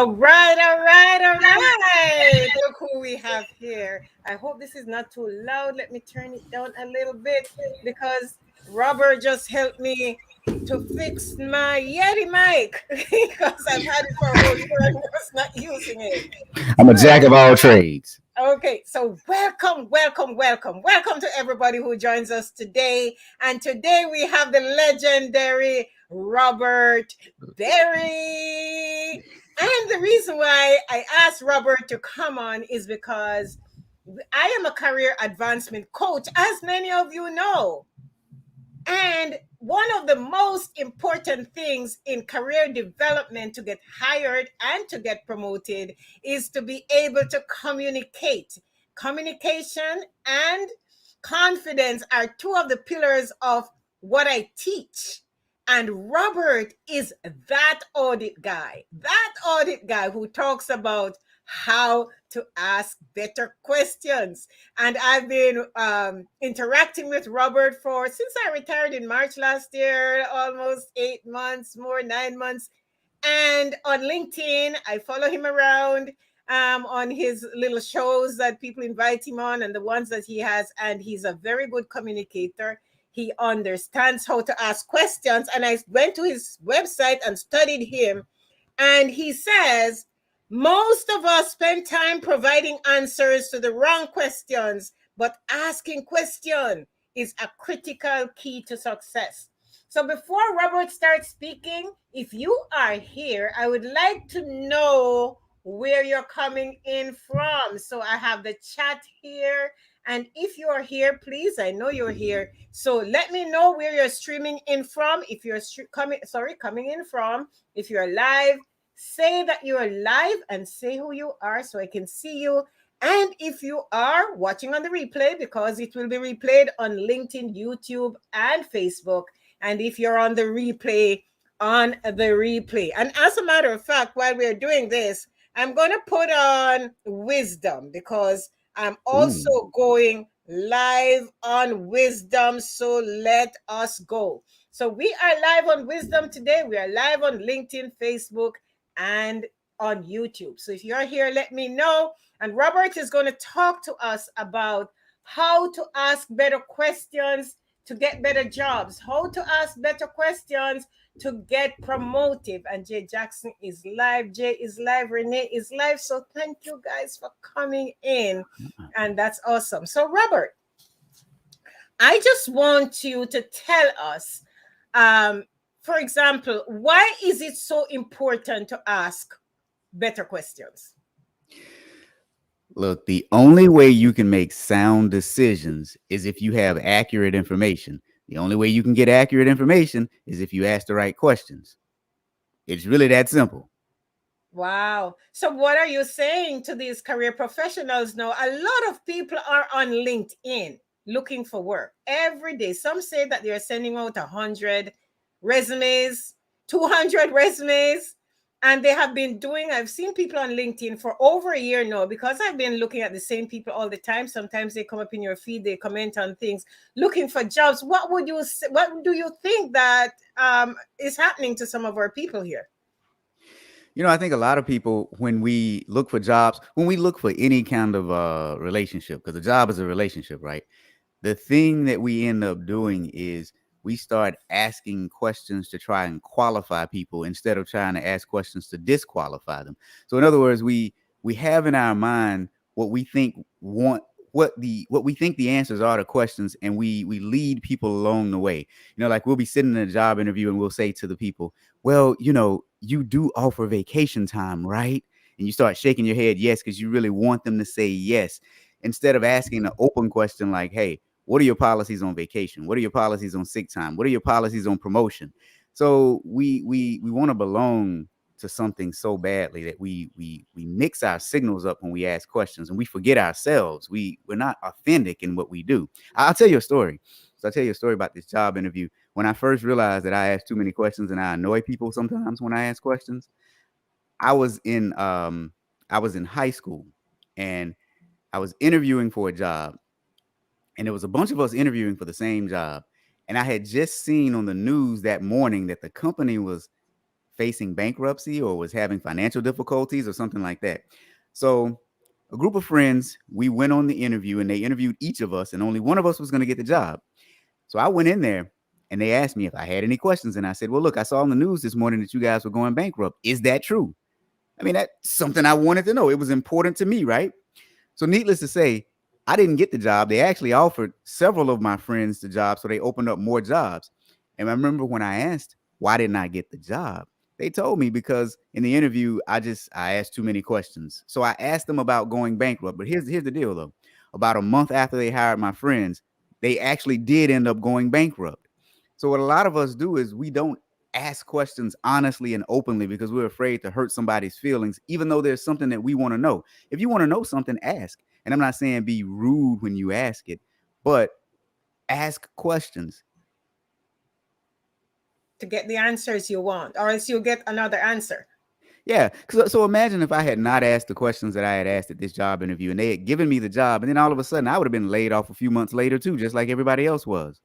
All right, all right, all right. Look who we have here. I hope this is not too loud. Let me turn it down a little bit because Robert just helped me to fix my Yeti mic because I've had it for a whole year and was not using it. I'm a jack of all trades. Okay, so welcome to everybody who joins us today. And today we have the legendary Robert Berry. And the reason why I asked Robert to come on is because I am a career advancement coach, as many of you know. And one of the most important things in career development to get hired and to get promoted is to be able to communicate. Communication and confidence are two of the pillars of what I teach. And Robert is that audit guy who talks about how to ask better questions. And I've been interacting with Robert since I retired in March last year, almost 8 months, 9 months. And on LinkedIn, I follow him around on his little shows that people invite him on and the ones that he has. And he's a very good communicator. He understands how to ask questions. And I went to his website and studied him. And he says, most of us spend time providing answers to the wrong questions, but asking questions is a critical key to success. So before Robert starts speaking, if you are here, I would like to know where you're coming in from. So I have the chat here. And if you're here, please, I know you're here. So let me know where you're streaming in from. If you're coming in from, if you're live, say that you are live and say who you are so I can see you. And if you are watching on the replay, because it will be replayed on LinkedIn, YouTube, and Facebook. And if you're on the replay, on the replay. And as a matter of fact, while we're doing this, I'm going to put on Wisdom because I'm also going live on Wisdom. So let us go. So we are live on Wisdom today. We are live on LinkedIn, Facebook, and on YouTube. So if you're here, let me know. And Robert is going to talk to us about how to ask better questions to get better jobs, how to ask better questions to get promoted. And Jay Jackson is live. Jay is live. Renee is live. So thank you guys for coming in. And that's awesome. So Robert, I just want you to tell us, for example, why is it so important to ask better questions? Look, the only way you can make sound decisions is if you have accurate information. The only way you can get accurate information is if you ask the right questions. It's really that simple. Wow. So what are you saying to these career professionals now? A lot of people are on LinkedIn looking for work every day. Some say that they're sending out 100 resumes, 200 resumes. And they have been I've seen people on LinkedIn for over a year now because I've been looking at the same people all the time. Sometimes they come up in your feed, they comment on things, looking for jobs. What do you think that is happening to some of our people here? You know, I think a lot of people, when we look for jobs, when we look for any kind of relationship, because a job is a relationship, right? The thing that we end up doing is we start asking questions to try and qualify people instead of trying to ask questions to disqualify them. So in other words, we have in our mind what we think what we think the answers are to questions, and we lead people along the way. You know, like we'll be sitting in a job interview and we'll say to the people, well, you know, you do offer vacation time, right? And you start shaking your head yes, because you really want them to say yes, instead of asking an open question like, hey, what are your policies on vacation? What are your policies on sick time? What are your policies on promotion? So we want to belong to something so badly that we mix our signals up when we ask questions, and we forget ourselves. We're not authentic in what we do. I'll tell you a story. So I'll tell you a story about this job interview. When I first realized that I asked too many questions and I annoy people sometimes when I ask questions, I was in high school and I was interviewing for a job. And there was a bunch of us interviewing for the same job. And I had just seen on the news that morning that the company was facing bankruptcy or was having financial difficulties or something like that. So a group of friends, we went on the interview and they interviewed each of us, and only one of us was going to get the job. So I went in there and they asked me if I had any questions. And I said, well, look, I saw on the news this morning that you guys were going bankrupt. Is that true? I mean, that's something I wanted to know. It was important to me, right? So needless to say, I didn't get the job. They actually offered several of my friends the job, so they opened up more jobs. And I remember when I asked, why didn't I get the job? They told me because in the interview, I asked too many questions. So I asked them about going bankrupt. But here's the deal though. About a month after they hired my friends, they actually did end up going bankrupt. So what a lot of us do is we don't ask questions honestly and openly because we're afraid to hurt somebody's feelings, even though there's something that we want to know. If you want to know something, ask. And I'm not saying be rude when you ask it, but ask questions. To get the answers you want, or else you'll get another answer. Yeah. So imagine if I had not asked the questions that I had asked at this job interview and they had given me the job, and then all of a sudden I would have been laid off a few months later too, just like everybody else was.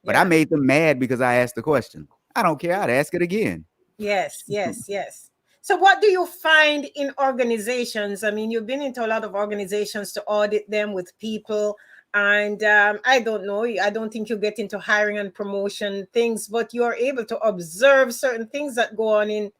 But I Yeah. made them mad because I asked the question. I don't care. I'd ask it again. Yes, yes, yes. So, what do you find in organizations? I mean, you've been into a lot of organizations to audit them with people. And I don't know, I don't think you get into hiring and promotion things, but you're able to observe certain things that go on in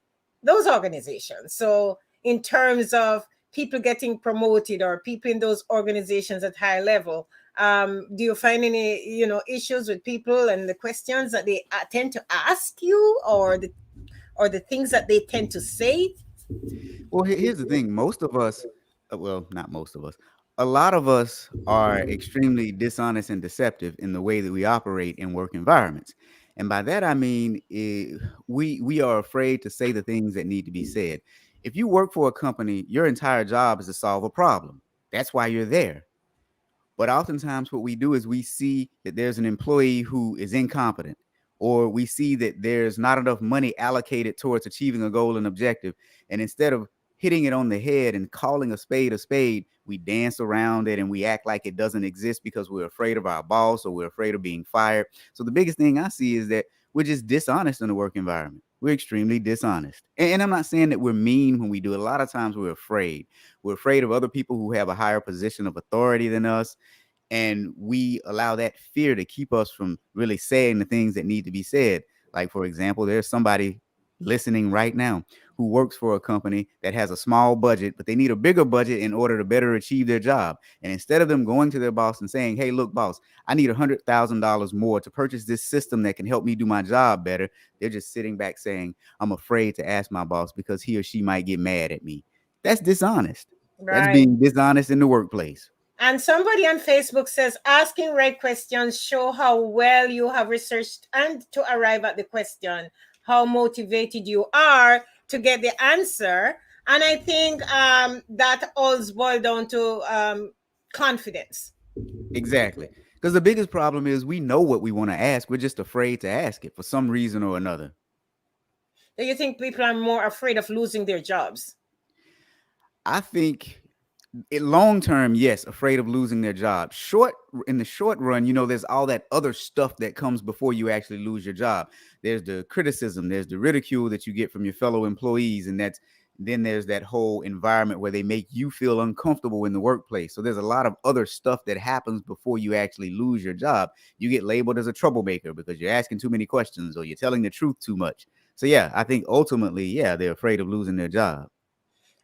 those organizations. So, in terms of people getting promoted or people in those organizations at high level, do you find any, issues with people and the questions that they tend to ask you, or the things that they tend to say? Well, here's the thing. Most of us, well, not most of us, a lot of us are extremely dishonest and deceptive in the way that we operate in work environments. And by that, I mean, we are afraid to say the things that need to be said. If you work for a company, your entire job is to solve a problem. That's why you're there. But oftentimes, what we do is we see that there's an employee who is incompetent, or we see that there's not enough money allocated towards achieving a goal and objective. And instead of hitting it on the head and calling a spade, we dance around it and we act like it doesn't exist because we're afraid of our boss or we're afraid of being fired. So the biggest thing I see is that we're just dishonest in the work environment. We're extremely dishonest. And I'm not saying that we're mean when we do it. A lot of times we're afraid. We're afraid of other people who have a higher position of authority than us. And we allow that fear to keep us from really saying the things that need to be said. Like, for example, there's somebody listening right now who works for a company that has a small budget, but they need a bigger budget in order to better achieve their job. And instead of them going to their boss and saying, hey, look, boss, I need $100,000 more to purchase this system that can help me do my job better, they're just sitting back saying, I'm afraid to ask my boss because he or she might get mad at me. That's dishonest. That's Right. being dishonest in the workplace. And somebody on Facebook says, asking right questions show how well you have researched and to arrive at the question, how motivated you are to get the answer. And I think that all boils down to confidence. Exactly. Because the biggest problem is we know what we want to ask. We're just afraid to ask it for some reason or another. Do you think people are more afraid of losing their jobs? I think long term, yes, afraid of losing their job. In the short run, there's all that other stuff that comes before you actually lose your job. There's the criticism, there's the ridicule that you get from your fellow employees, and then there's that whole environment where they make you feel uncomfortable in the workplace. So there's a lot of other stuff that happens before you actually lose your job. You get labeled as a troublemaker because you're asking too many questions or you're telling the truth too much. So yeah, I think ultimately, yeah, they're afraid of losing their job.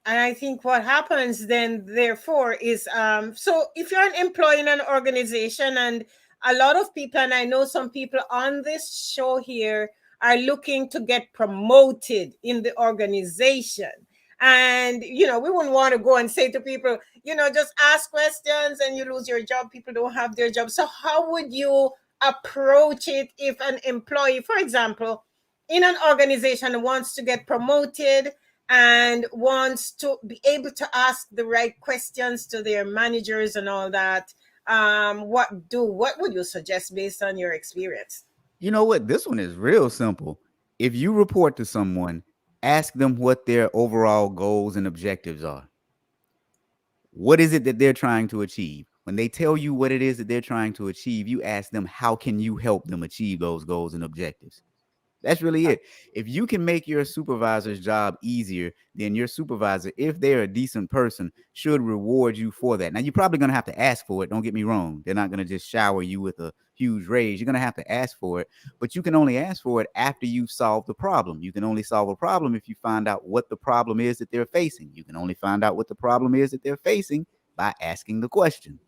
And I think what happens then, therefore, is so if you're an employee in an organization, and a lot of people, and I know some people on this show here, are looking to get promoted in the organization. And, we wouldn't want to go and say to people, just ask questions and you lose your job. People don't have their job. So, how would you approach it if an employee, for example, in an organization wants to get promoted and wants to be able to ask the right questions to their managers and all that? What would you suggest based on your experience? You know what? This one is real simple. If you report to someone, ask them what their overall goals and objectives are. What is it that they're trying to achieve? When they tell you what it is that they're trying to achieve, you ask them, how can you help them achieve those goals and objectives? That's really it. If you can make your supervisor's job easier, then your supervisor, if they're a decent person, should reward you for that. Now, you're probably going to have to ask for it. Don't get me wrong. They're not going to just shower you with a huge raise. You're going to have to ask for it, but you can only ask for it after you've solved the problem. You can only solve a problem if you find out what the problem is that they're facing. You can only find out what the problem is that they're facing by asking the question.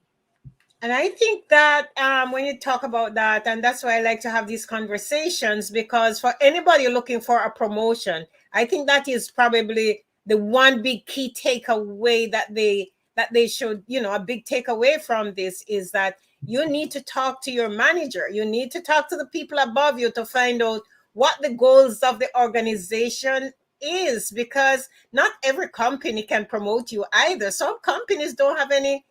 And I think that when you talk about that, and that's why I like to have these conversations, because for anybody looking for a promotion, I think that is probably the one big key takeaway that they should, a big takeaway from this is that you need to talk to your manager. You need to talk to the people above you to find out what the goals of the organization is, because not every company can promote you either. Some companies don't have any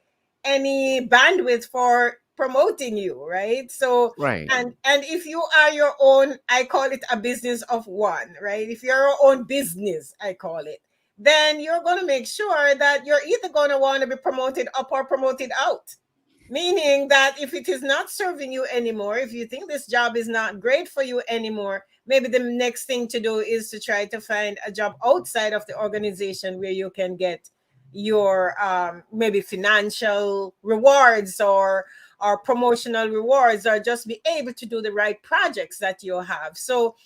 bandwidth for promoting you, right? So Right. and if you are your own, I call it a business of one, right? If you're your own business, I call it, then you're going to make sure that you're either going to want to be promoted up or promoted out. Meaning that if it is not serving you anymore, if you think this job is not great for you anymore, maybe the next thing to do is to try to find a job outside of the organization where you can get your maybe financial rewards or promotional rewards, or just be able to do the right projects that you have. So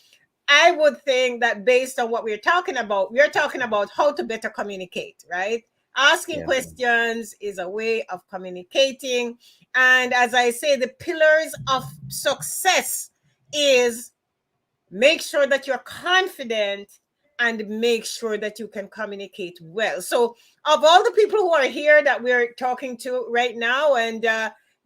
I would think that based on what we're talking about how to better communicate, right? Asking Yeah. questions is a way of communicating. And as I say, the pillars of success is make sure that you're confident and make sure that you can communicate well. So, of all the people who are here that we're talking to right now, and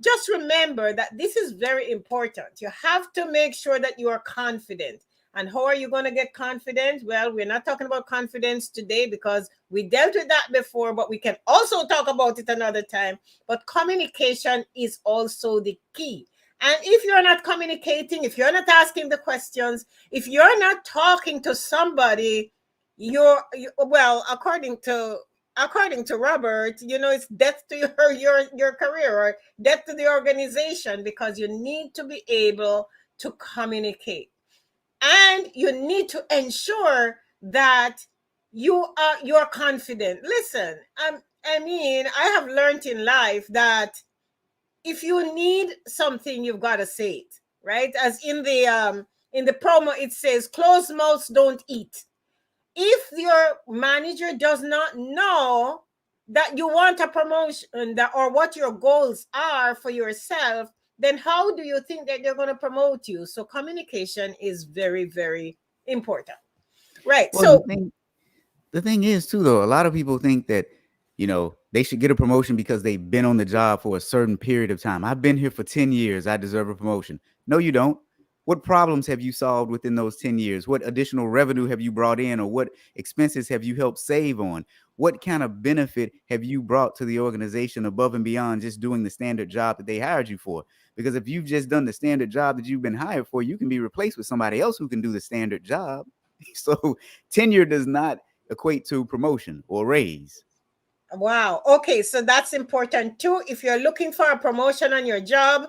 just remember that this is very important. You have to make sure that you are confident. And how are you going to get confident? Well, we're not talking about confidence today because we dealt with that before, but we can also talk about it another time. But communication is also the key. And if you're not communicating, if you're not asking the questions, if you're not talking to somebody, well, according to Robert, it's death to your career, or death to the organization, because you need to be able to communicate. And you need to ensure that you're confident. Listen, I mean, I have learned in life that if you need something, you've got to say it, right? As in the promo, it says, "Closed mouths don't eat." If your manager does not know that you want a promotion, or what your goals are for yourself, then how do you think that they're going to promote you? So communication is very, very important, right? Well, the thing is too, though, a lot of people think that they should get a promotion because they've been on the job for a certain period of time. I've been here for 10 years, I deserve a promotion. No, you don't. What problems have you solved within those 10 years? What additional revenue have you brought in, or what expenses have you helped save on? What kind of benefit have you brought to the organization above and beyond just doing the standard job that they hired you for? Because if you've just done the standard job that you've been hired for, you can be replaced with somebody else who can do the standard job. So tenure does not equate to promotion or raise. Wow. Okay, so that's important too. If you're looking for a promotion on your job,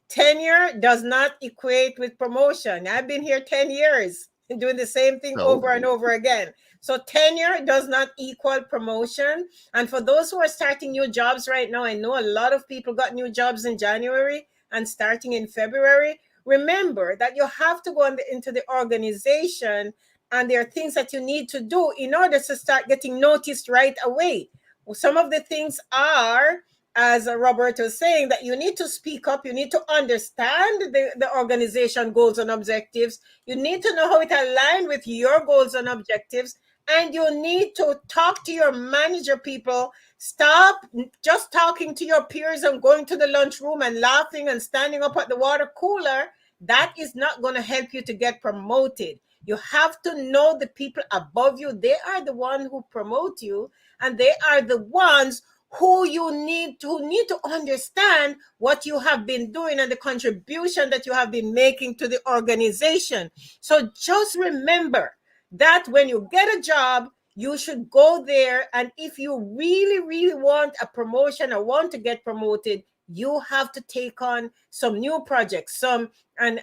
tenure does not equate with promotion. I've been here 10 years doing the same thing So over and over again. So tenure does not equal promotion. And for those who are starting new jobs right now, I know a lot of people got new jobs in January and starting in February. Remember that you have to go into the organization, and there are things that you need to do in order to start getting noticed right away. Well, some of the things are, as Robert was saying, that you need to speak up. You need to understand the organization goals and objectives. You need to know how it aligns with your goals and objectives. And you need to talk to your manager, people. Stop just talking to your peers and going to the lunchroom and laughing and standing up at the water cooler. That is not going to help you to get promoted. You have to know the people above you. They are the ones who promote you, and they are the ones who need to understand what you have been doing and the contribution that you have been making to the organization. So just remember that when you get a job, you should go there, and if you really, really want a promotion or want to get promoted, You have to take on some new projects, some and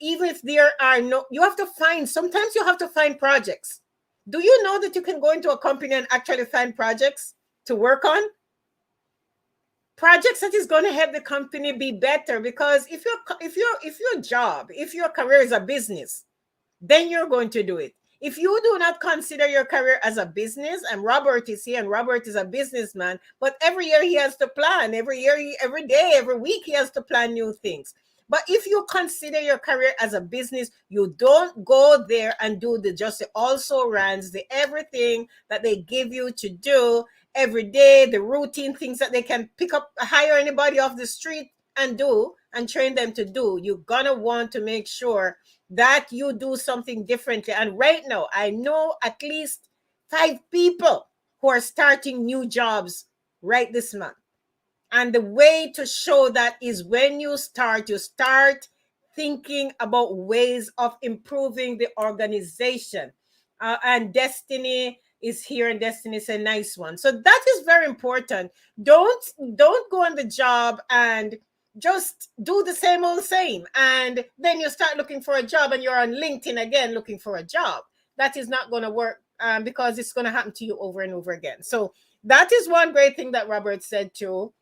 even if there are no, you have to find, sometimes you have to find projects. Do you know that you can go into a company and actually find projects to work on? Projects that is going to help the company be better, because if your job, if your career is a business, then you're going to do it. If you do not consider your career as a business, and Robert is here, and Robert is a businessman, but every year he has to plan, every year, every day, every week, he has to plan new things. But if you consider your career as a business, you don't go there and do the just the also rans, the everything that they give you to do every day, the routine things that they can pick up, hire anybody off the street and do and train them to do. You're gonna want to make sure that you do something differently. And right now, I know at least 5 people who are starting new jobs right this month. And the way to show that is when you start thinking about ways of improving the organization. And Destiny is here, and Destiny is a nice one. So that is very important. Don't go on the job and just do the same old same, and then you start looking for a job and you're on LinkedIn again looking for a job. That is not going to work, because it's going to happen to you over and over again. So that is one great thing that Robert said too,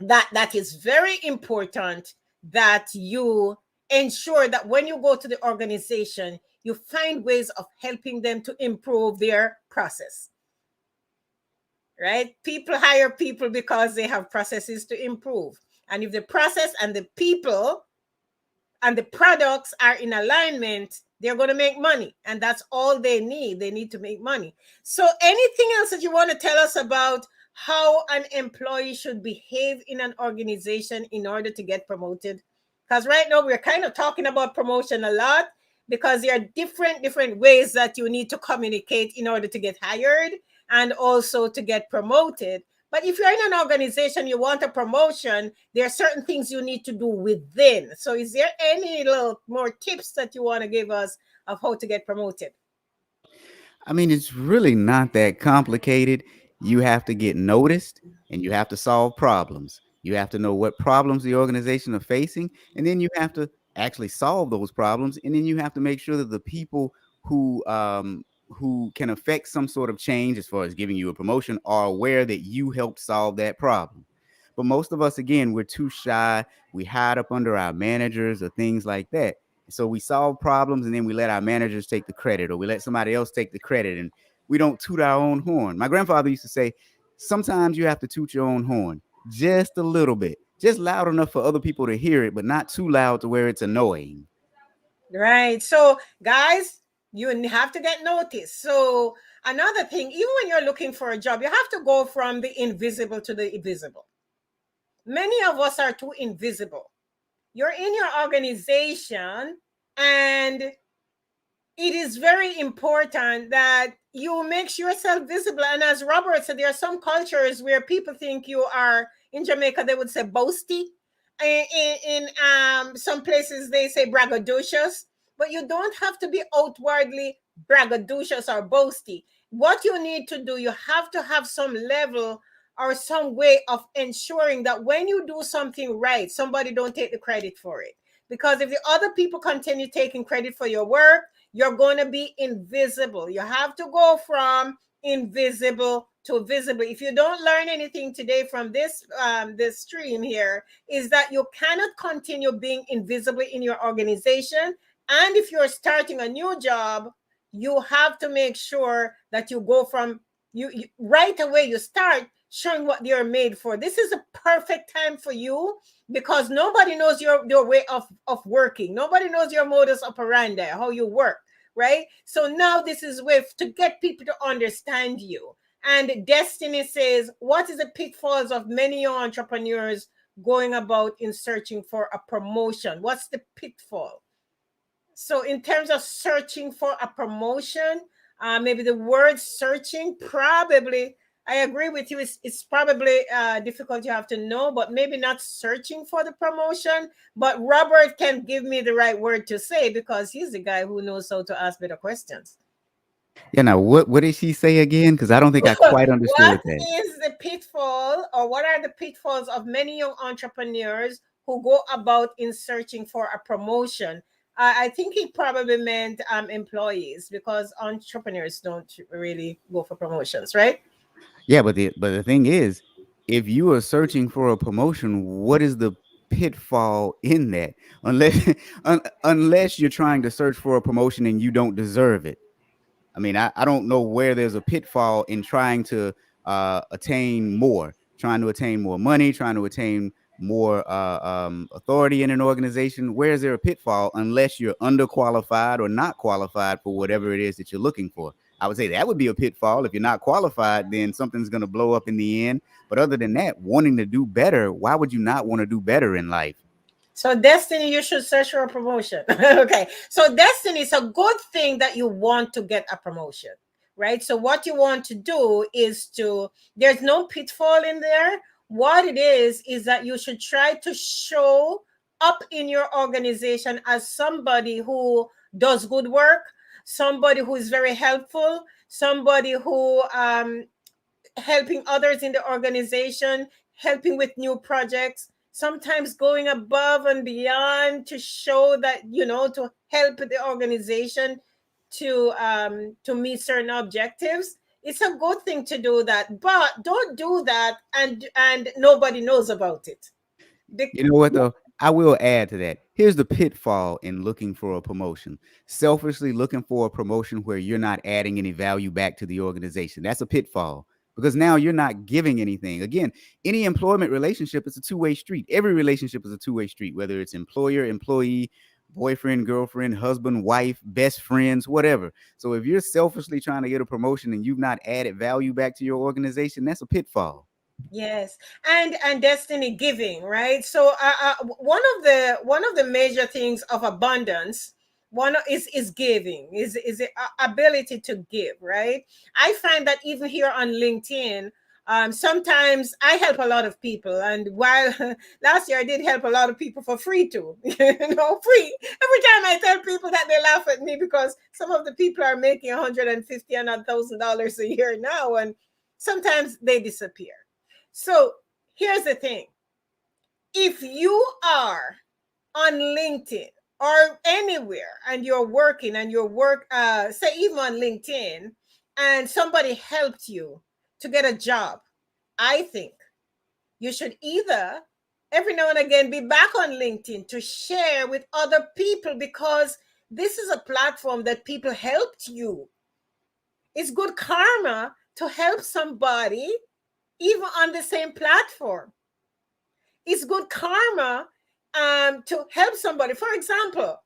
that is very important, that you ensure that when you go to the organization, you find ways of helping them to improve their process. Right? People hire people because they have processes to improve. And if the process and the people and the products are in alignment, they're going to make money. And that's all they need. They need to make money. So anything else that you want to tell us about how an employee should behave in an organization in order to get promoted? Because right now we're kind of talking about promotion a lot, because there are different ways that you need to communicate in order to get hired and also to get promoted. But if you're in an organization, you want a promotion, there are certain things you need to do within. So is there any little more tips that you want to give us of how to get promoted? I mean, it's really not that complicated. You have to get noticed and you have to solve problems. You have to know what problems the organization are facing, and then you have to actually solve those problems. And then you have to make sure that the people who can affect some sort of change as far as giving you a promotion are aware that you helped solve that problem. But most of us, again, we're too shy. We hide up under our managers or things like that. So we solve problems and then we let our managers take the credit, or we let somebody else take the credit, and we don't toot our own horn. My grandfather used to say, sometimes you have to toot your own horn just a little bit, just loud enough for other people to hear it, but not too loud to where it's annoying. Right. So, guys, you have to get noticed. So, another thing, even when you're looking for a job, you have to go from the invisible to the visible. Many of us are too invisible. You're in your organization, and it is very important that you make yourself visible. And as Robert said, there are some cultures where people think you are, in Jamaica, they would say boasty. In some places, they say braggadocious. But you don't have to be outwardly braggadocious or boasty. What you need to do, you have to have some level or some way of ensuring that when you do something right, somebody don't take the credit for it. Because if the other people continue taking credit for your work, you're going to be invisible. You have to go from invisible to visible. If you don't learn anything today from this stream here, is that you cannot continue being invisible in your organization. And if you're starting a new job, you have to make sure that you go from you right away. You start showing what you're made for. This is a perfect time for you, because nobody knows your way of working. Nobody knows your modus operandi, how you work, right? So now this is with to get people to understand you. And Destiny says, what is the pitfalls of many entrepreneurs going about in searching for a promotion? What's the pitfall? So in terms of searching for a promotion, maybe the word searching, probably, I agree with you, it's probably difficult, you have to know, but maybe not searching for the promotion. But Robert can give me the right word to say, because he's the guy who knows how to ask better questions. Yeah. Now, what did she say again? Because I don't think I quite What understood that. is the pitfall, or what are the pitfalls of many young entrepreneurs who go about in searching for a promotion? I think he probably meant employees, because entrepreneurs don't really go for promotions, right? Yeah, but the thing is, if you are searching for a promotion, what is the pitfall in that? Unless unless you're trying to search for a promotion and you don't deserve it. I mean, I don't know where there's a pitfall in trying to trying to attain more money, trying to attain more authority in an organization. Where is there a pitfall unless you're underqualified or not qualified for whatever it is that you're looking for? I would say that would be a pitfall. If you're not qualified, then something's going to blow up in the end. But other than that, wanting to do better, why would you not want to do better in life? So, Destiny, you should search for a promotion. Okay. So, Destiny, it's a good thing that you want to get a promotion, right? So, what you want to do is there's no pitfall in there. What it is that you should try to show up in your organization as somebody who does good work, somebody who is very helpful, somebody who helping others in the organization, helping with new projects, sometimes going above and beyond to show that, to help the organization to meet certain objectives. It's a good thing to do that, but don't do that and nobody knows about it. You know what though? I will add to that. Here's the pitfall in looking for a promotion. Selfishly looking for a promotion where you're not adding any value back to the organization. That's a pitfall because now you're not giving anything. Again, any employment relationship is a two-way street. Every relationship is a two-way street, whether it's employer, employee, boyfriend, girlfriend, husband, wife, best friends, whatever. So if you're selfishly trying to get a promotion and you've not added value back to your organization, that's a pitfall. Yes, and destiny giving, right? So one of the major things of abundance, is giving, is the ability to give, right? I find that even here on LinkedIn, sometimes I help a lot of people, and while last year I did help a lot of people for free too, free. Every time I tell people that, they laugh at me because some of the people are making 150 and $1,000 a year now, and sometimes they disappear. So here's the thing. If you are on LinkedIn or anywhere and you're working and your work, say even on LinkedIn, and somebody helped you to get a job, I think you should either every now and again be back on LinkedIn to share with other people, because this is a platform that people helped you. It's good karma to help somebody even on the same platform. It's good karma to help somebody. For example,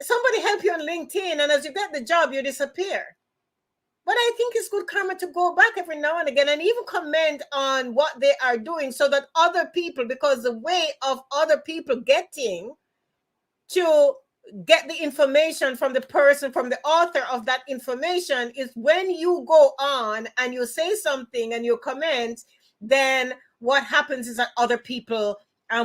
somebody help you on LinkedIn, and as you get the job, you disappear. But I think it's good karma to go back every now and again and even comment on what they are doing, so that other people, because the way of other people getting to get the information from the person, from the author of that information, is when you go on and you say something and you comment, then what happens is that other people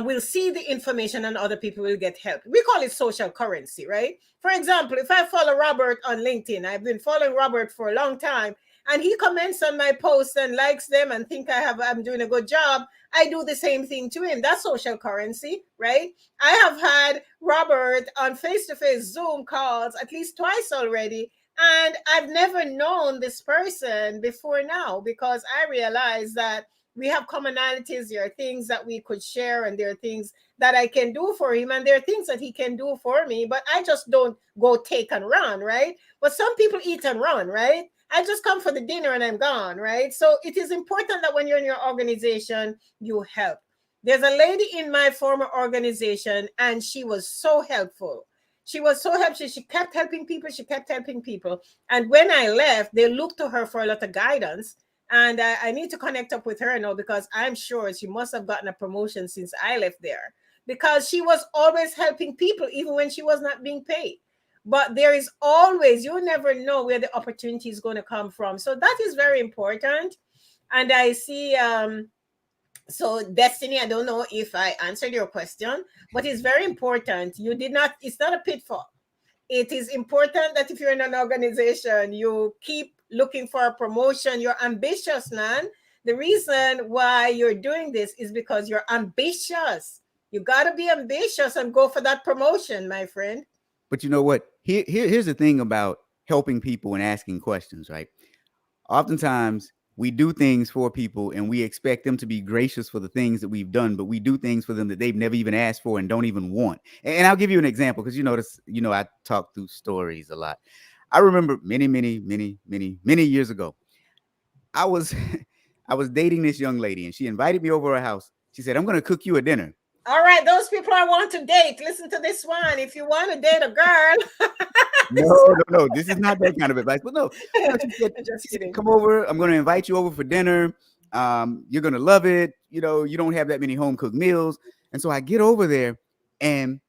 will see the information and other people will get help. We call it social currency, right? For example, if I follow Robert on LinkedIn, I've been following Robert for a long time, and he comments on my posts and likes them and think I'm doing a good job, I do the same thing to him. That's social currency, right? I have had Robert on face-to-face Zoom calls at least twice already, and I've never known this person before now, because I realized that we have commonalities. There are things that we could share, and there are things that I can do for him, and there are things that he can do for me, but I just don't go take and run, right? But some people eat and run, right? I just come for the dinner and I'm gone, right? So it is important that when you're in your organization, you help. There's a lady in my former organization, and she was so helpful. She was so helpful. She kept helping people. She kept helping people. And when I left, they looked to her for a lot of guidance. And I need to connect up with her now, because I'm sure she must have gotten a promotion since I left there, because she was always helping people, even when she was not being paid. But there is always, you never know where the opportunity is going to come from. So that is very important. And I see, so Destiny, I don't know if I answered your question, but it's very important. You did not, it's not a pitfall. It is important that if you're in an organization, you keep looking for a promotion. You're ambitious, man. The reason why you're doing this is because you're ambitious. You got to be ambitious and go for that promotion, my friend. But you know what? Here's the thing about helping people and asking questions, right? Oftentimes we do things for people and we expect them to be gracious for the things that we've done, but we do things for them that they've never even asked for and don't even want. And I'll give you an example because I talk through stories a lot. I remember many years ago, I was I was dating this young lady and she invited me over her house. She said, "I'm going to cook you a dinner." All right, those people I want to date, listen to this one. If you want to date a girl, No. This is not that kind of advice. But no, just she said, kidding. "Come over. I'm going to invite you over for dinner. You're going to love it. You don't have that many home cooked meals." And so I get over there and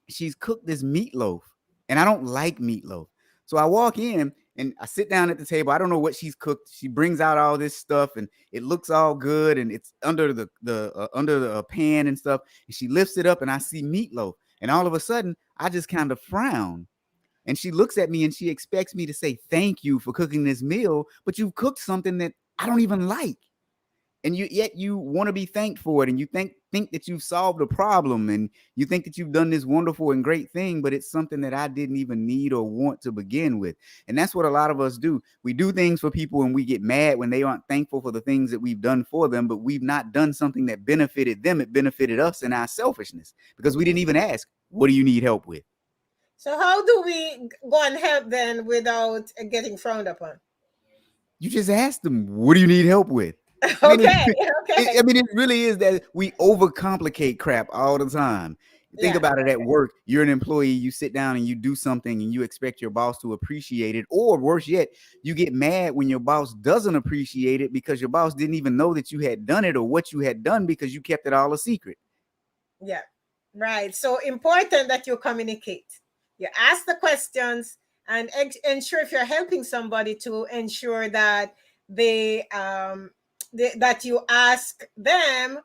she's cooked this meatloaf and I don't like meatloaf. So I walk in and I sit down at the table. I don't know what she's cooked. She brings out all this stuff and it looks all good and it's under the pan and stuff. And she lifts it up and I see meatloaf. And all of a sudden, I just kind of frown. And she looks at me and she expects me to say thank you for cooking this meal, but you've cooked something that I don't even like. And yet you want to be thanked for it, and you think that you've solved a problem, and you think that you've done this wonderful and great thing, but it's something that I didn't even need or want to begin with. And that's what a lot of us do. We do things for people and we get mad when they aren't thankful for the things that we've done for them, but we've not done something that benefited them. It benefited us in our selfishness because we didn't even ask, what do you need help with? So how do we go and help then without getting frowned upon? You just ask them, what do you need help with? I mean, Okay, okay. it really is that we overcomplicate crap all the time. Think Yeah. about it at work. You're an employee, you sit down and you do something and you expect your boss to appreciate it. Or worse yet, you get mad when your boss doesn't appreciate it because your boss didn't even know that you had done it or what you had done because you kept it all a secret. Yeah. Right. So important that you communicate. You ask the questions and ensure if you're helping somebody to ensure that that you ask them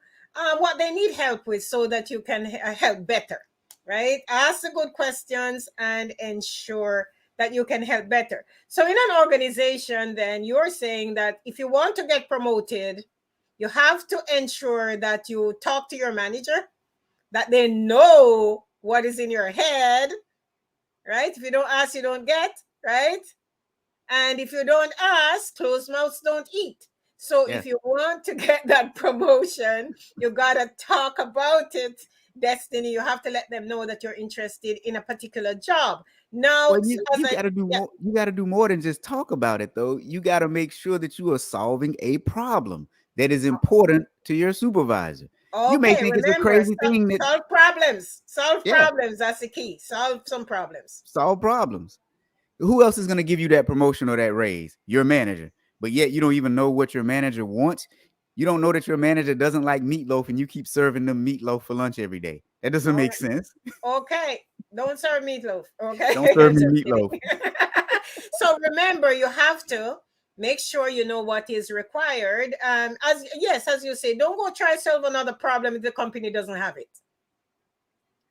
what they need help with so that you can help better. Right. Ask the good questions and ensure that you can help better. So in an organization, then you're saying that if you want to get promoted, you have to ensure that you talk to your manager, that they know what is in your head, right? If you don't ask, you don't get, right? And if you don't ask, closed mouths don't eat. So Yeah. if you want to get that promotion, you got to talk about it, Destiny. You have to let them know that you're interested in a particular job. Now, Well, so as you I, got to do yeah, more. You got to do more than just talk about it, though. You got to make sure that you are solving a problem that is important to your supervisor. You may okay, think it's a remember, crazy thing that, solve problems. Solve yeah, problems. That's the key. Solve some problems. solve problems. Who else is going to give you that promotion or that raise? Your manager. But yet you don't even know what your manager wants. You don't know that your manager doesn't like meatloaf and you keep serving them meatloaf for lunch every day. That doesn't All make right. sense. Okay, don't serve meatloaf. Don't Okay, serve me just kidding. meatloaf. So remember, you have to make sure you know what is required. As you say, don't go try solve another problem if the company doesn't have it.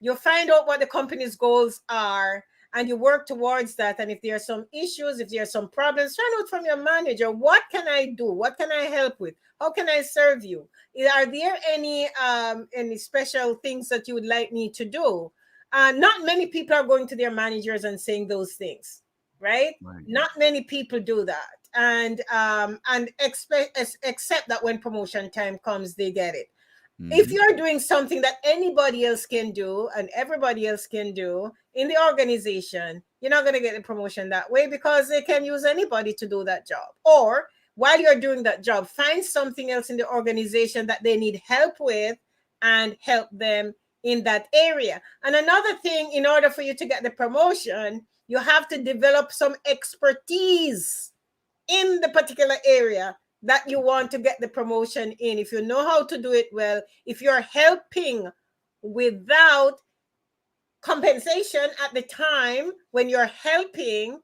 You find out what the company's goals are and you work towards that. And if there are some issues, if there are some problems, find out from your manager, what can I do? What can I help with? How can I serve you? Are there any special things that you would like me to do? Not many people are going to their managers and saying those things, right? Right. Not many people do that. And accept that when promotion time comes, they get it. If Mm-hmm. you're doing something that anybody else can do and everybody else can do in the organization, you're not going to get the promotion that way because they can use anybody to do that job. Or while you're doing that job, find something else in the organization that they need help with and help them in that area. And another thing, in order for you to get the promotion, you have to develop some expertise in the particular area that you want to get the promotion in. If you know how to do it well, if you're helping without compensation at the time when you're helping,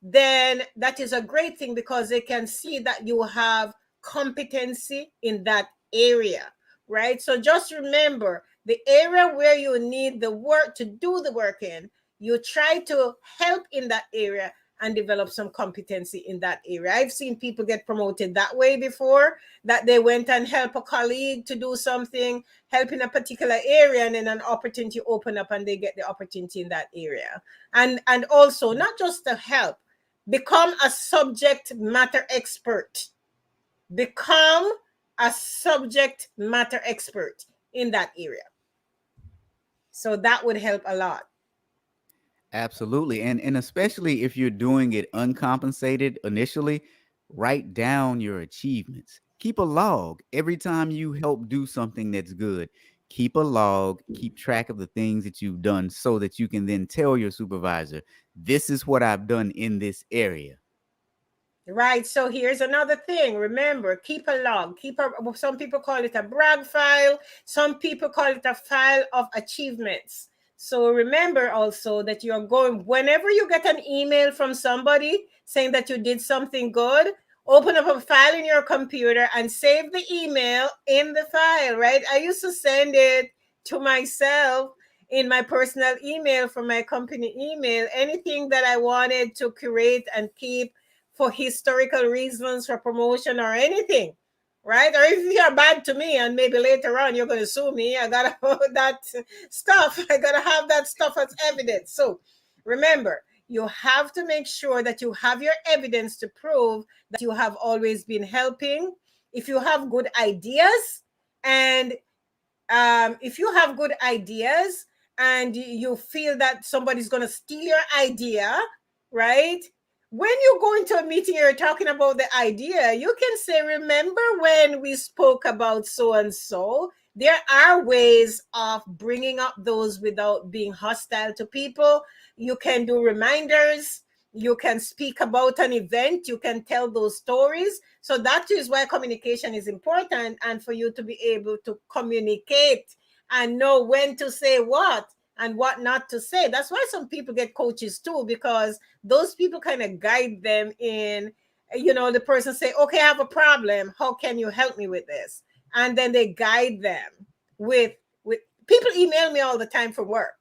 then that is a great thing because they can see that you have competency in that area, right? So just remember the area where you need the work to do the work in, You try to help in that area and develop some competency in that area. I've seen people get promoted that way before, that they went and help a colleague to do something, help in a particular area, and then an opportunity open up and they get the opportunity in that area. And also, not just to help, become a subject matter expert. Become a subject matter expert in that area. So that would help a lot. Absolutely. And especially if you're doing it uncompensated initially, write down your achievements. Keep a log every time you help do something that's good. Keep a log, keep track of the things that you've done so that you can then tell your supervisor, this is what I've done in this area. Right. So here's another thing. Remember, keep a log. Some people call it a brag file. Some people call it a file of achievements. So remember also that you're going, whenever you get an email from somebody saying that you did something good, open up a file in your computer and save the email in the file, right? I used to send it to myself in my personal email from my company email, anything that I wanted to create and keep for historical reasons, for promotion or anything, right? Or if you're bad to me and maybe later on you're going to sue me, I got to have that stuff. I got to have that stuff as evidence. So remember, you have to make sure that you have your evidence to prove that you have always been helping. If you have good ideas and if you have good ideas and you feel that somebody's going to steal your idea, right? When you go into a meeting, you're talking about the idea, you can say, remember when we spoke about so and so? There are ways of bringing up those without being hostile to people. You can do reminders. You can speak about an event. You can tell those stories. So that is why communication is important, and for you to be able to communicate and know when to say what and what not to say. That's why some people get coaches too, because those people kind of guide them in, the person say, okay, I have a problem. How can you help me with this? And then they guide them with people email me all the time from work.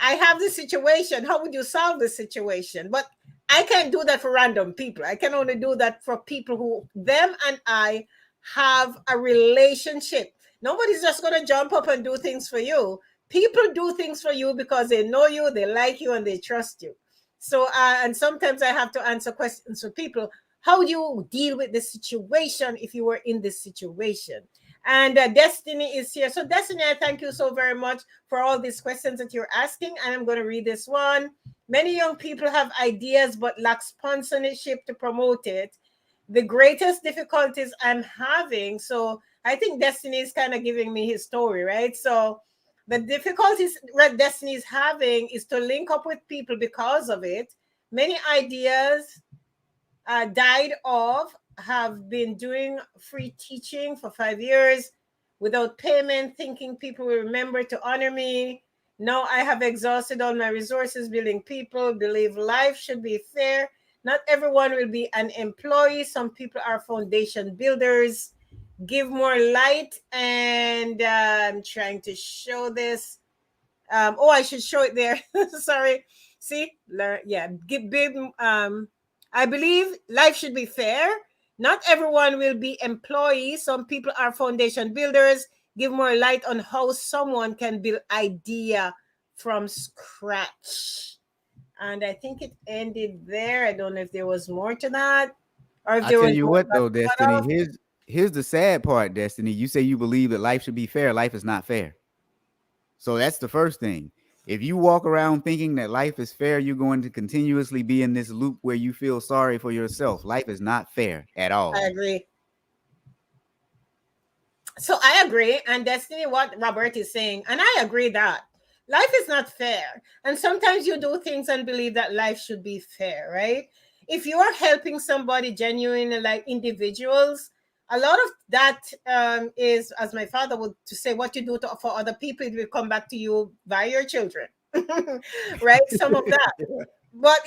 I have this situation. How would you solve this situation? But I can't do that for random people. I can only do that for people who, them and I have a relationship. Nobody's just going to jump up and do things for you. People do things for you because they know you, they like you, and they trust you. So, and sometimes I have to answer questions for people. How do you deal with this situation if you were in this situation? And Destiny is here. So Destiny, I thank you so very much for all these questions that you're asking. And I'm going to read this one. Many young people have ideas but lack sponsorship to promote it. The greatest difficulties I'm having. So I think Destiny is kind of giving me his story, right? So the difficulties that Destiny is having is to link up with people because of it. Many ideas died off. Have been doing free teaching for 5 years without payment, thinking people will remember to honor me. Now I have exhausted all my resources building people, believe life should be fair. Not everyone will be an employee. Some people are foundation builders. Give more light. And I'm trying to show this. I should show it there. Sorry. See, yeah, give big. I believe life should be fair. Not everyone will be employees. Some people are foundation builders. Give more light on how someone can build idea from scratch. And I think it ended there. I don't know if there was more to that, or if I there tell was you more what though, Destiny, off. here's the sad part, Destiny. You say you believe that life should be fair. Life is not fair. So that's the first thing. If you walk around thinking that life is fair, you're going to continuously be in this loop where you feel sorry for yourself. Life is not fair at all. I agree. So I agree. And Destiny, what Robert is saying, and I agree that life is not fair. And sometimes you do things and believe that life should be fair, right? If you are helping somebody genuinely, like individuals, a lot of that is, as my father would to say, what you do for other people, it will come back to you by your children, right? Some of that. But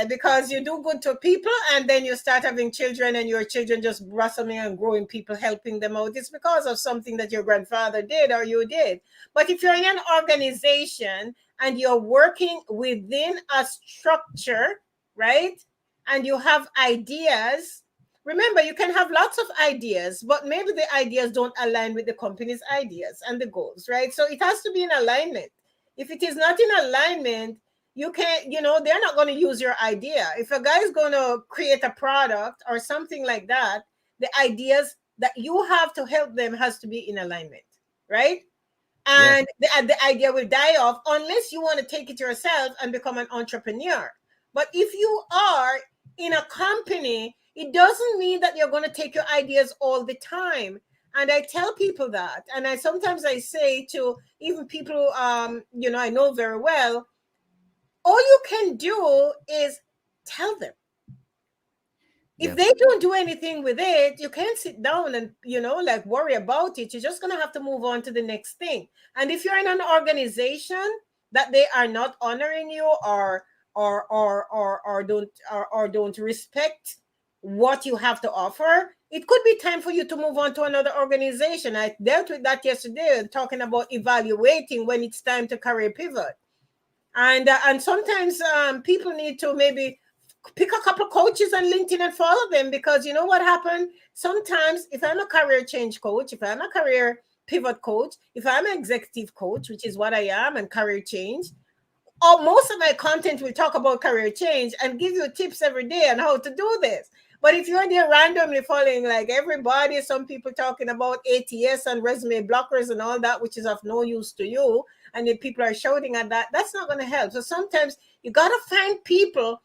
because you do good to people and then you start having children and your children just blossoming and growing, people helping them out, it's because of something that your grandfather did or you did. But if you're in an organization and you're working within a structure, right? And you have ideas. Remember, you can have lots of ideas, but maybe the ideas don't align with the company's ideas and the goals, right? So it has to be in alignment. If it is not in alignment, you can't, they're not going to use your idea. If a guy is going to create a product or something like that, the ideas that you have to help them has to be in alignment, right? Yes. And the idea will die off unless you want to take it yourself and become an entrepreneur. But if you are in a company, it doesn't mean that you're going to take your ideas all the time. And I tell people that, and I sometimes I say to even people, I know very well, all you can do is tell them. If Yep. they don't do anything with it, you can't sit down and, like worry about it. You're just going to have to move on to the next thing. And if you're in an organization that they are not honoring you or don't respect what you have to offer, it could be time for you to move on to another organization. I dealt with that yesterday, talking about evaluating when it's time to career pivot. And sometimes people need to maybe pick a couple of coaches on LinkedIn and follow them, because you know what happened? Sometimes if I'm a career change coach, if I'm a career pivot coach, if I'm an executive coach, which is what I am, and career change, most of my content will talk about career change and give you tips every day on how to do this. But if you're there randomly following like everybody, some people talking about ATS and resume blockers and all that, which is of no use to you, and if people are shouting at that, that's not going to help. So sometimes you got to find people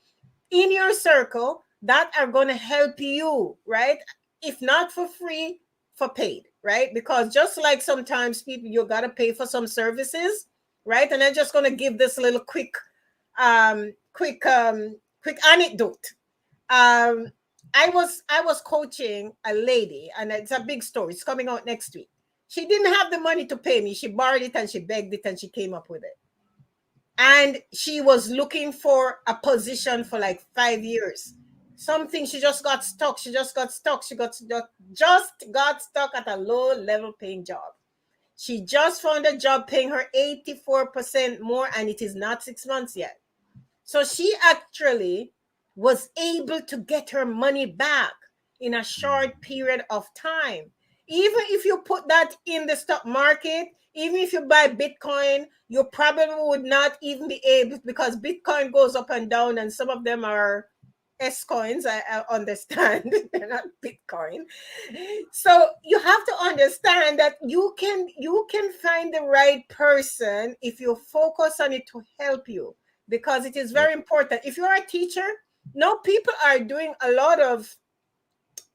in your circle that are going to help you, right? If not for free, for paid, right? Because just like sometimes people, you got to pay for some services, right? And I'm just going to give this little quick anecdote. um I was coaching a lady, and it's a big story. It's coming out next week. She didn't have the money to pay me. She borrowed it and she begged it and she came up with it. And she was looking for a position for like 5 years. Something, she just got stuck. She just got stuck. Just got stuck at a low level paying job. She just found a job paying her 84% more, and it is not 6 months yet. So she actually was able to get her money back in a short period of time. Even if you put that in the stock market, even if you buy Bitcoin, you probably would not even be able, because Bitcoin goes up and down, and some of them are S coins. I understand they're not Bitcoin. So you have to understand that you can find the right person if you focus on it to help you, because it is Yep. very important. If you're a teacher, now people are doing a lot of,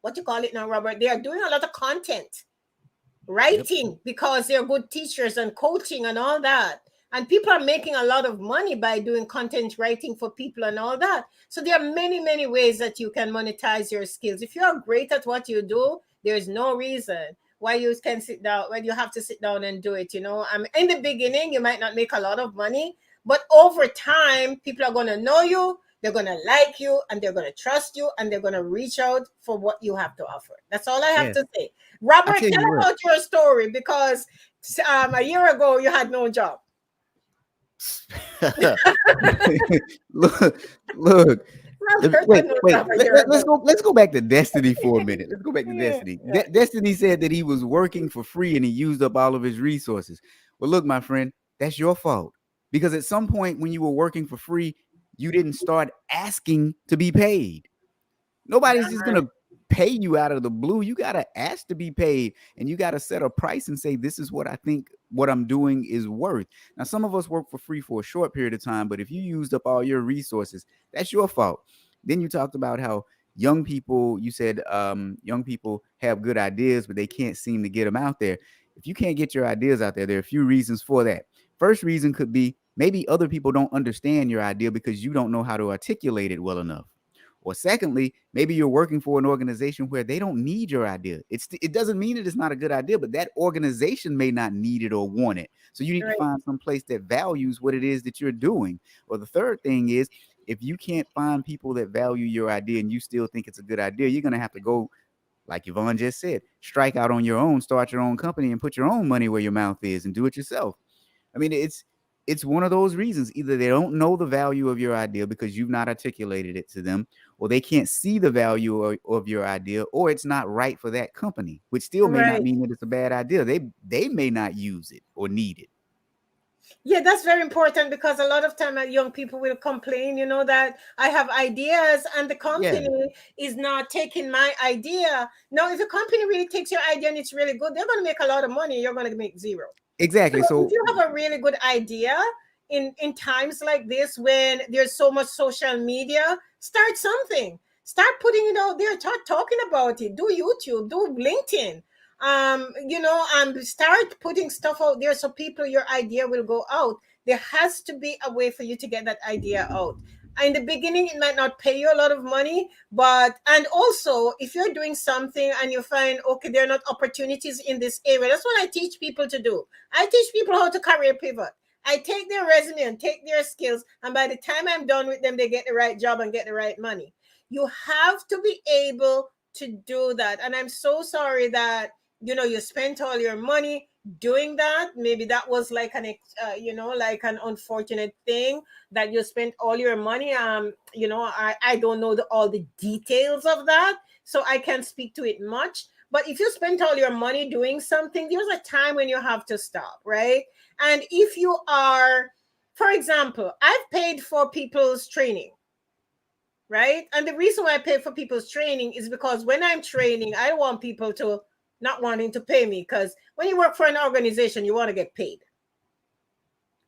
what you call it now, Robert? They are doing a lot of content Yep. writing because they're good teachers and coaching and all that. And people are making a lot of money by doing content writing for people and all that. So there are many, many ways that you can monetize your skills. If you are great at what you do, there's no reason why you can sit down, when you have to sit down and do it. In the beginning, you might not make a lot of money, but over time, people are going to know you, they're going to like you, and they're going to trust you, and they're going to reach out for what you have to offer. That's all I have Yeah. to say. I Robert, tell tell you what. about your story, because a year ago you had no job. look, look. Robert Wait, had no wait. job a year Let's ago. go. Let's go back to Destiny for a minute. Let's go back to Yeah, Destiny. yeah. Destiny said that he was working for free and he used up all of his resources. Well, look, my friend, that's your fault, because at some point when you were working for free, you didn't start asking to be paid. Nobody's just Right. gonna pay you out of the blue. You gotta ask to be paid, and you gotta set a price and say, "This is what I think what I'm doing is worth." Now, some of us work for free for a short period of time, but if you used up all your resources, that's your fault. Then you talked about how young people. You said young people have good ideas, but they can't seem to get them out there. If you can't get your ideas out there, there are a few reasons for that. First reason could be maybe other people don't understand your idea because you don't know how to articulate it well enough. Or secondly, maybe you're working for an organization where they don't need your idea. It doesn't mean that it's not a good idea, but that organization may not need it or want it. So you need to Right. find some place that values what it is that you're doing. Or the third thing is, if you can't find people that value your idea and you still think it's a good idea, you're going to have to go, like Yvonne just said, strike out on your own, start your own company, and put your own money where your mouth is and do it yourself. I mean, it's one of those reasons. Either they don't know the value of your idea because you've not articulated it to them, or they can't see the value of your idea, or it's not right for that company, which still may not Right. mean that it's a bad idea. They may not use it or need it. Yeah, that's very important because a lot of time young people will complain, that I have ideas and the Yeah, company is not taking my idea. Now, if the company really takes your idea and it's really good, they're going to make a lot of money. You're going to make zero. So exactly. if So you have a really good idea in times like this when there's so much social media, start something. Start putting it out there, start talking about it. Do YouTube, do LinkedIn. Start putting stuff out there so people your idea will go out. There has to be a way for you to get that idea out. In the beginning, it might not pay you a lot of money, and also if you're doing something and you find, okay, there are not opportunities in this area, that's what I teach people to do. I teach people how to career pivot. I take their resume and take their skills, and by the time I'm done with them, they get the right job and get the right money. You have to be able to do that. And I'm so sorry that you spent all your money doing that. Maybe that was like like an unfortunate thing that you spent all your money. I don't know all the details of that, so I can't speak to it much. But if you spent all your money doing something, there's a time when you have to stop, right? And if you are, for example, I've paid for people's training, right? And the reason why I pay for people's training is because when I'm training, I don't want people to not wanting to pay me, because when you work for an organization, you want to get paid.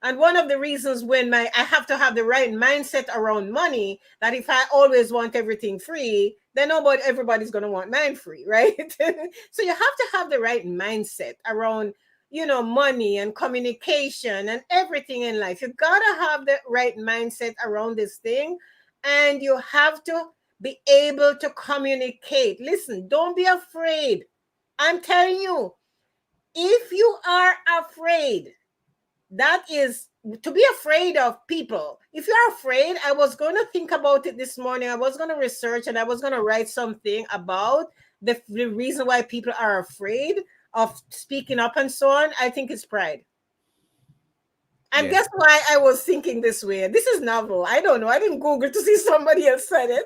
And one of the reasons when I have to have the right mindset around money, that if I always want everything free, then everybody's going to want mine free, right? So you have to have the right mindset around, money and communication and everything in life. You got to have the right mindset around this thing, and you have to be able to communicate. Listen, don't be afraid. I'm telling you, if you are afraid, that is to be afraid of people. If you're afraid, I was going to think about it this morning. I was going to research and I was going to write something about the reason why people are afraid of speaking up and so on. I think it's pride. And yeah, guess why I was thinking this way? This is novel. I don't know. I didn't Google to see somebody else said it.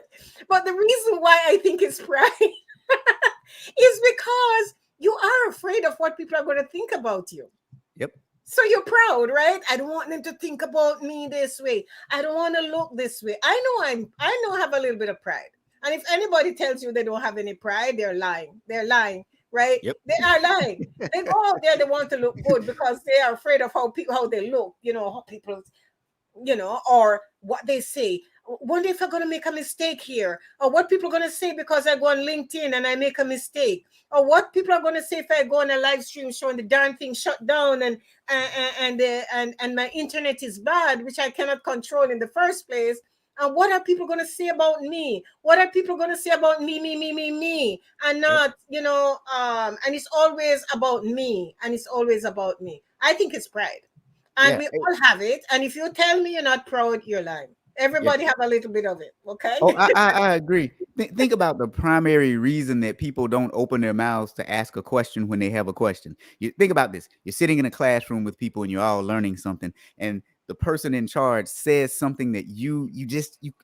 But the reason why I think it's pride is because you are afraid of what people are going to think about you. yep, So you're proud, right? I don't want them to think about me this way. I don't want to look this way. I know I have a little bit of pride. And if anybody tells you they don't have any pride, they're lying. They're lying, right? yep, They are lying. They go out there, they want to look good because they are afraid of how they look, how people, or what they say. Wonder if I'm going to make a mistake here, or what people are going to say because I go on LinkedIn and I make a mistake, or what people are going to say if I go on a live stream show and the darn thing shut down and my internet is bad, which I cannot control in the first place. And what are people going to say about me? What are people going to say about me, and yep, not, and it's always about me, and it's always about me. I think it's pride. And yeah, we all have it. And if you tell me you're not proud, you're lying. yeah. Everybody have a little bit of it. Okay. Oh, I agree. Think about the primary reason that people don't open their mouths to ask a question when they have a question. You think about this. You're sitting in a classroom with people and you're all learning something, and the person in charge says something that you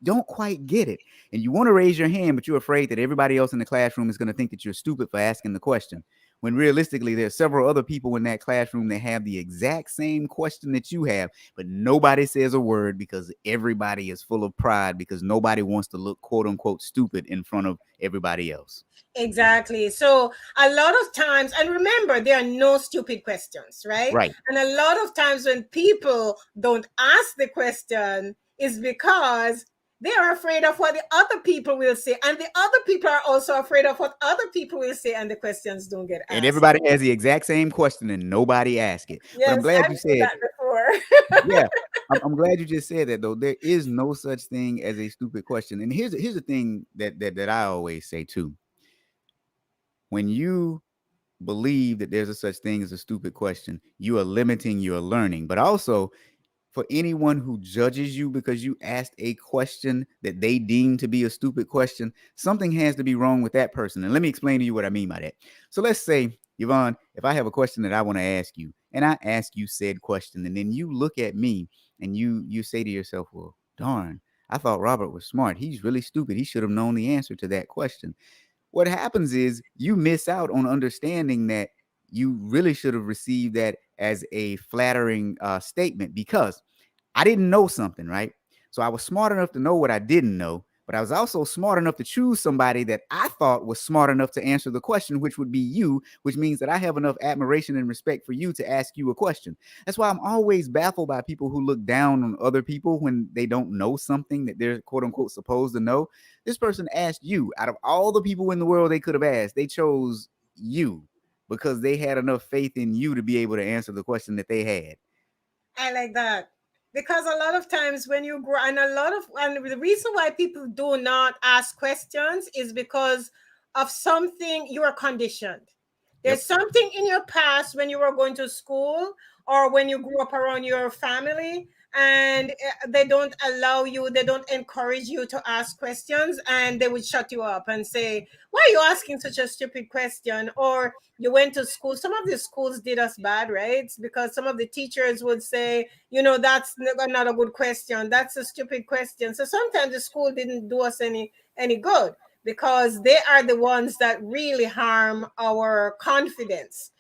don't quite get it. And you want to raise your hand, but you're afraid that everybody else in the classroom is going to think that you're stupid for asking the question. When realistically, there's several other people in that classroom that have the exact same question that you have, but nobody says a word because everybody is full of pride because nobody wants to look quote unquote stupid in front of everybody else. Exactly. So a lot of times, and remember, there are no stupid questions, right? Right. And a lot of times when people don't ask the question is because they are afraid of what the other people will say. And the other people are also afraid of what other people will say, and the questions don't get And asked. everybody has the exact same question and nobody asks it. But I'm Yes, glad I've you seen said, that before. yeah, I'm glad you just said that though. There is no such thing as a stupid question. And here's the thing that I always say too. When you believe that there's a such thing as a stupid question, you are limiting your learning. But also, for anyone who judges you because you asked a question that they deem to be a stupid question, something has to be wrong with that person. And let me explain to you what I mean by that. So let's say, Yvonne, if I have a question that I want to ask you, and I ask you said question, and then you look at me and you say to yourself, well, darn, I thought Robert was smart. He's really stupid. He should have known the answer to that question. What happens is you miss out on understanding that you really should have received that as a flattering statement, because I didn't know something, right? So I was smart enough to know what I didn't know, but I was also smart enough to choose somebody that I thought was smart enough to answer the question, which would be you, which means that I have enough admiration and respect for you to ask you a question. That's why I'm always baffled by people who look down on other people when they don't know something that they're quote unquote supposed to know. This person asked you. Out of all the people in the world they could have asked, they chose you because they had enough faith in you to be able to answer the question that they had. I like that. Because a lot of times when you grow, and the reason why people do not ask questions is because of something you are conditioned. There's Yep. something in your past when you were going to school or when you grew up around your family, and they don't allow you, they don't encourage you to ask questions, and they would shut you up and say, why are you asking such a stupid question? Or you went to school. Some of the schools did us bad, right? Because some of the teachers would say, that's not a good question. That's a stupid question. So sometimes the school didn't do us any good, because they are the ones that really harm our confidence.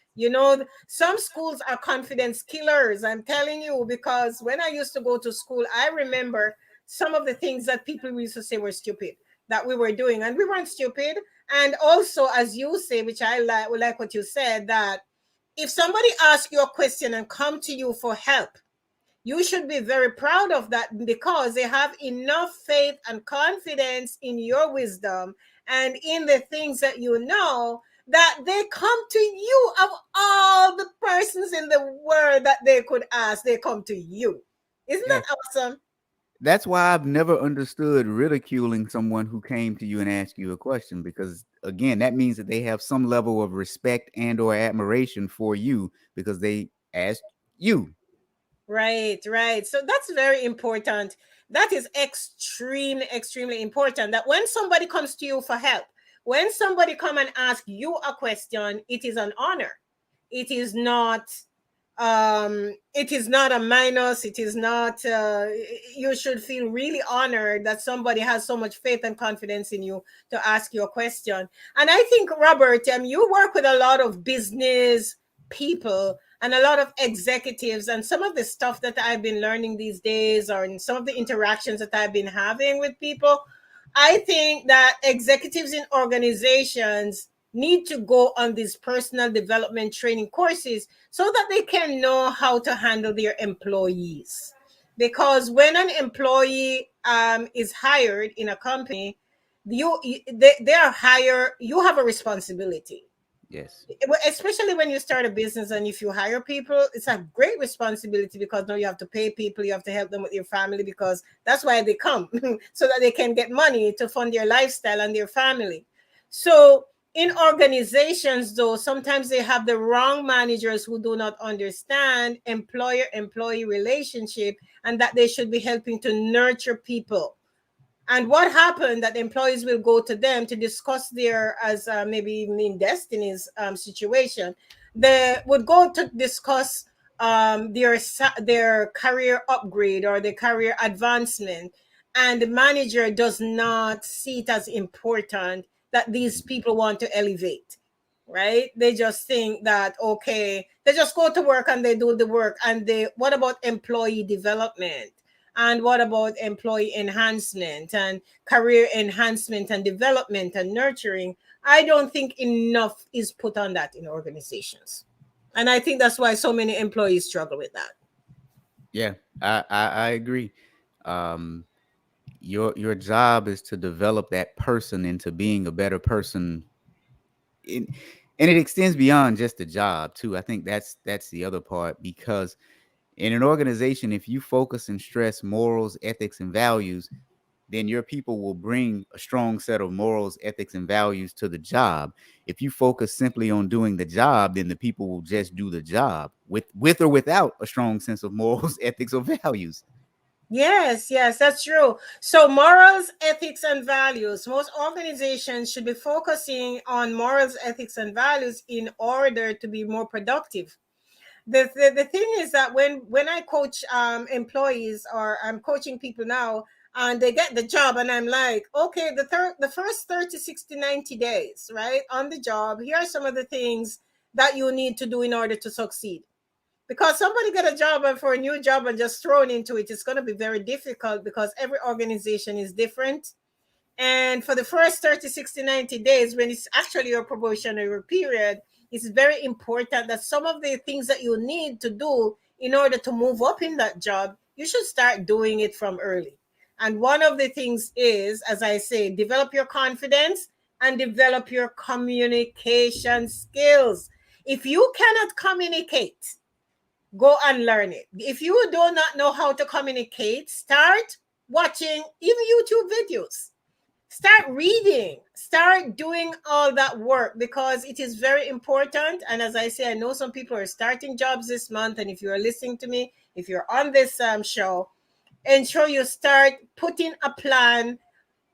Some schools are confidence killers, I'm telling you, because when I used to go to school, I remember some of the things that people used to say were stupid that we were doing, and we weren't stupid. And also, as you say, which I like what you said, that if somebody asks you a question and come to you for help, you should be very proud of that, because they have enough faith and confidence in your wisdom and in the things that you know, that they come to you. Of all the persons in the world that they could ask, they come to you. Isn't Yeah. that awesome? That's why I've never understood ridiculing someone who came to you and asked you a question, because again, that means that they have some level of respect and or admiration for you because they asked you. Right, right. So that's very important. That is extremely, extremely important, that when somebody comes to you for help, when somebody come and ask you a question, it is an honor. It is not it is not a minus. It is not you should feel really honored that somebody has so much faith and confidence in you to ask you a question. And I think, Robert, you work with a lot of business people and a lot of executives, and some of the stuff that I've been learning these days, or in some of the interactions that I've been having with people, I think that executives in organizations need to go on these personal development training courses so that they can know how to handle their employees. Because when an employee is hired in a company, they are hired. You have a responsibility, Yes. especially when you start a business, and if you hire people, it's a great responsibility, because now you have to pay people, you have to help them with your family, because that's why they come so that they can get money to fund their lifestyle and their family. So in organizations, though, sometimes they have the wrong managers who do not understand employer employee relationship, and that they should be helping to nurture people. And what happened, that employees will go to them to discuss their, as maybe in Destiny's situation, they would go to discuss their career upgrade or their career advancement, and the manager does not see it as important that these people want to elevate. Right? They just think that, okay, they just go to work and they do the work, and they, what about employee development? And what about employee enhancement and career enhancement and development and nurturing? I don't think enough is put on that in organizations. And I think that's why so many employees struggle with that. Yeah, I agree. Um, your job is to develop that person into being a better person, in, and it extends beyond just the job too. I think that's the other part, because in an organization, if you focus and stress morals, ethics, and values, then your people will bring a strong set of morals, ethics, and values to the job. If you focus simply on doing the job, then the people will just do the job with or without a strong sense of morals, ethics, or values. Yes, yes, that's true. So, morals, ethics, and values. Most organizations should be focusing on morals, ethics, and values in order to be more productive. The thing is that when I coach employees, or I'm coaching people now, and they get the job, and I'm like, okay, the first 30, 60, 90 days, right, on the job, here are some of the things that you need to do in order to succeed. Because somebody get a job, and for a new job and just thrown into it, it's going to be very difficult, because every organization is different. And for the first 30, 60, 90 days, when it's actually your probationary period, it's very important that some of the things that you need to do in order to move up in that job, you should start doing it from early. And one of the things is, as I say, develop your confidence and develop your communication skills. If you cannot communicate, go and learn it. If you do not know how to communicate, start watching even YouTube videos. Start reading, start doing all that work, because it is very important. And as I say, I know some people are starting jobs this month, and if you are listening to me, if you're on this show, ensure you start putting a plan,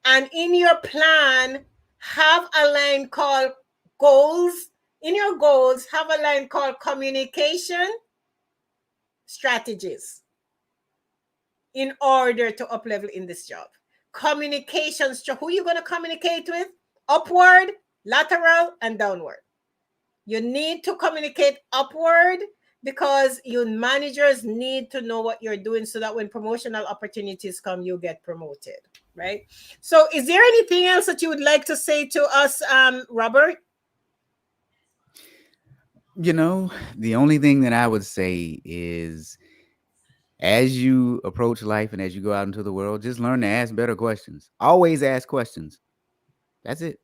and in your plan have a line called goals. In your goals, have a line called communication strategies in order to up level in this job. Communications, who you going to communicate with? Upward, lateral, and downward. You need to communicate upward, because your managers need to know what you're doing, so that when promotional opportunities come, you get promoted, right? So is there anything else that you would like to say to us, Robert? You know, the only thing that I would say is, as you approach life and as you go out into the world, just learn to ask better questions. Always ask questions. That's it.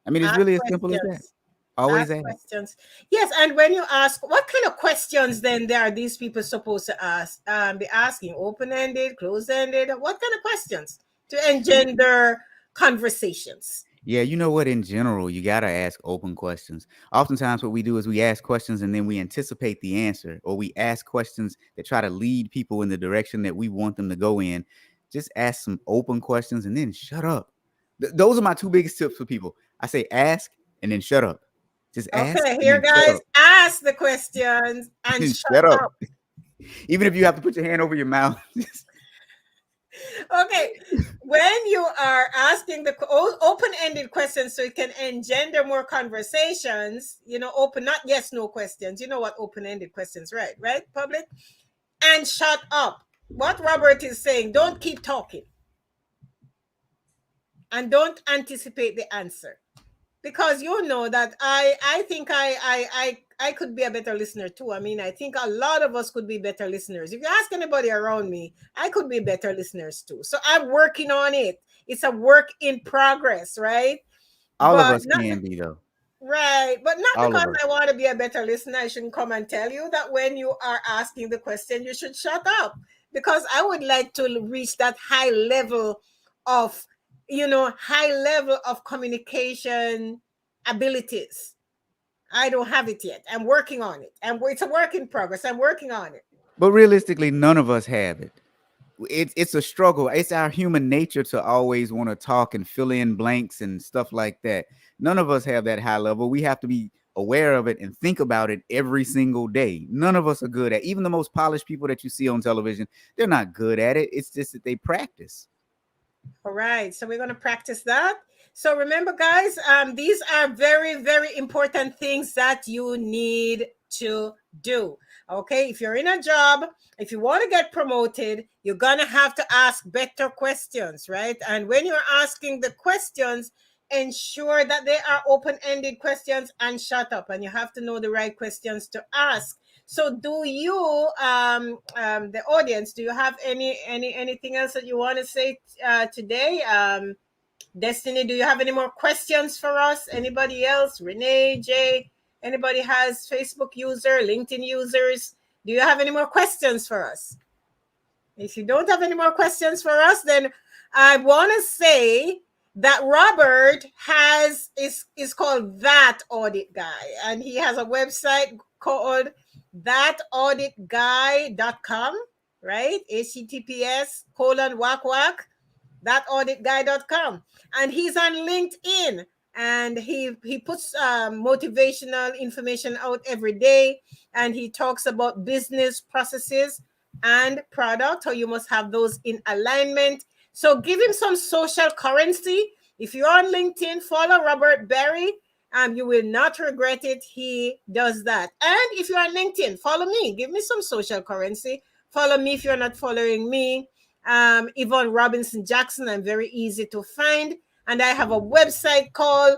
I mean, it's Ask really as simple as that. questions. Always Ask ask. questions. Yes, and when you ask, what kind of questions then there are these people supposed to ask? Be asking open-ended, closed-ended. What kind of questions to engender conversations? Yeah, you know what? In general, you got to ask open questions. Oftentimes, what we do is we ask questions and then we anticipate the answer, or we ask questions that try to lead people in the direction that we want them to go in. Just ask some open questions and then shut up. Those are my two biggest tips for people. I say ask and then shut up. Just ask Okay, and here, then shut guys, up. ask the questions and And shut shut up. up. Even if you have to put your hand over your mouth. Okay, when you are asking the open-ended questions, so it can engender more conversations, open, not yes no questions. You know what open-ended questions, right, public? And shut up. What Robert is saying, don't keep talking, and don't anticipate the answer, because you know that I think I could be a better listener too. I mean, I think a lot of us could be better listeners. If you ask anybody around me, I could be better listeners too. So I'm working on it. It's a work in progress, right? All of But us not can be, though. right, but not All of because us. I want to be a better listener. I shouldn't come and tell you that when you are asking the question, you should shut up, because I would like to reach that high level of, high level of communication abilities. I don't have it yet. I'm working on it, and it's a work in progress. I'm working on it. But realistically, none of us have it. It's a struggle. It's our human nature to always want to talk and fill in blanks and stuff like that. None of us have that high level. We have to be aware of it and think about it every single day. None of us are good at, even the most polished people that you see on television, they're not good at it. It's just that they practice. All right, so we're going to practice that. So remember, guys, these are very, very important things that you need to do. Okay, if you're in a job, if you want to get promoted, you're going to have to ask better questions, right? And when you're asking the questions, ensure that they are open-ended questions, and shut up. And you have to know the right questions to ask. So do you, the audience, do you have anything else that you want to say today? Destiny, do you have any more questions for us? Anybody else? Renee, Jay, anybody has Facebook user, LinkedIn users? Do you have any more questions for us? If you don't have any more questions for us, then I want to say that Robert is called That Audit Guy, and he has a website called thatauditguy.com, right? HTTPS:// thatauditguy.com. And he's on LinkedIn and he puts motivational information out every day, and he talks about business processes and product, how you must have those in alignment. So give him some social currency. If you're on LinkedIn, follow Robert Berry. You will not regret it. He does that. And if you're on LinkedIn, follow me. Give me some social currency. Follow me if you're not following me. Yvonne Robinson Jackson. I'm very easy to find. And I have a website called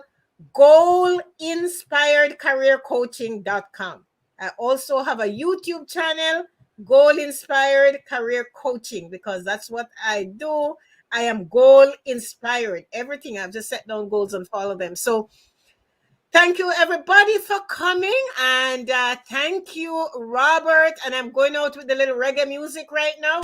goalinspiredcareercoaching.com. I also have a YouTube channel, Goal Inspired Career Coaching, because that's what I do. I am goal inspired. Everything, I've just set down goals and follow them. So thank you, everybody, for coming. And thank you, Robert. And I'm going out with the little reggae music right now.